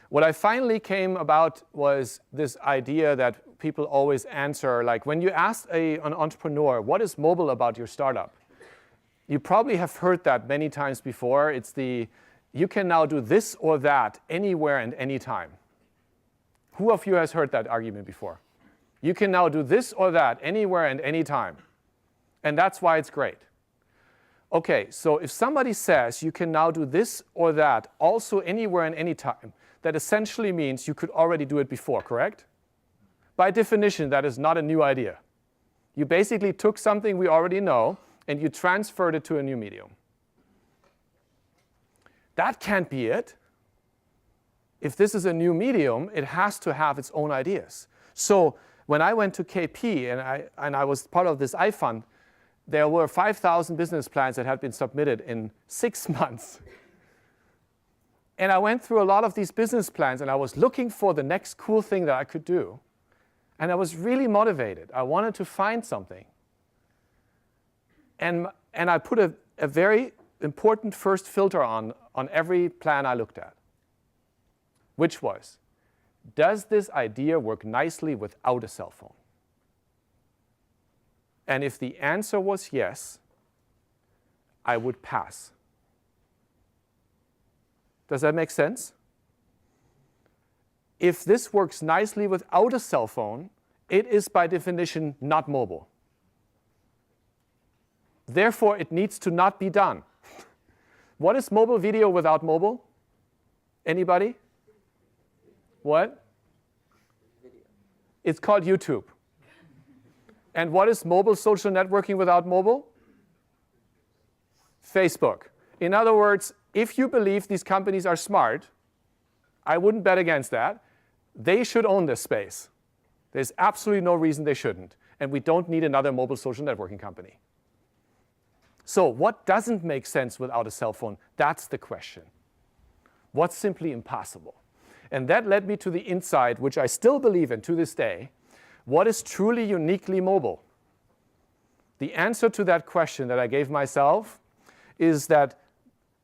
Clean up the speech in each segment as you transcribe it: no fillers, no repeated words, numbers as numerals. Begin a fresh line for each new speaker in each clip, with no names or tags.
What I finally came about was this idea that people always answer, like when you ask an entrepreneur, what is mobile about your startup? You probably have heard that many times before. It's the, you can now do this or that anywhere and anytime. Who of you has heard that argument before? You can now do this or that anywhere and anytime. And that's why it's great. OK, so if somebody says you can now do this or that also anywhere and anytime, that essentially means you could already do it before, correct? By definition, that is not a new idea. You basically took something we already know, and you transferred it to a new medium. That can't be it. If this is a new medium, it has to have its own ideas. So when I went to KP and I was part of this iFund, there were 5,000 business plans that had been submitted in 6 months. And I went through a lot of these business plans, and I was looking for the next cool thing that I could do. And I was really motivated. I wanted to find something. And I put a very important first filter on every plan I looked at, which was, does this idea work nicely without a cell phone? And if the answer was yes, I would pass. Does that make sense? If this works nicely without a cell phone, it is by definition not mobile. Therefore, it needs to not be done. What is mobile video without mobile? Anybody? What? Video. It's called YouTube. And what is mobile social networking without mobile? Facebook. In other words, if you believe these companies are smart, I wouldn't bet against that. They should own this space. There's absolutely no reason they shouldn't. And we don't need another mobile social networking company. So what doesn't make sense without a cell phone? That's the question. What's simply impossible? And that led me to the insight, which I still believe in to this day. What is truly uniquely mobile? The answer to that question that I gave myself is that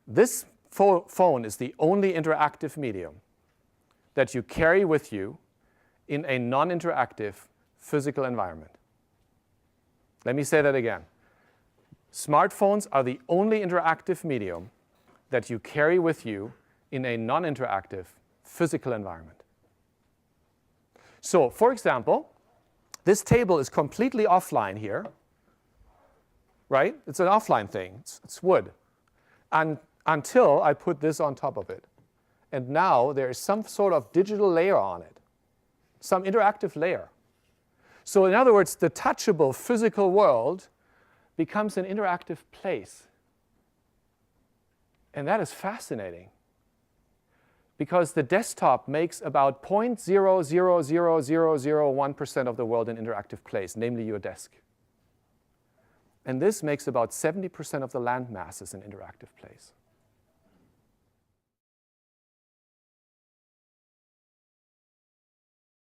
this phone is the only interactive medium that you carry with you in a non-interactive physical environment. Let me say that again. Smartphones are the only interactive medium that you carry with you in a non-interactive physical environment. So, for example, this table is completely offline here, right? It's an offline thing. It's wood. And until I put this on top of it. And now there is some sort of digital layer on it, some interactive layer. So in other words, the touchable physical world becomes an interactive place. And that is fascinating, because the desktop makes about 0.00001% of the world an interactive place, namely your desk. And this makes about 70% of the land mass as an interactive place.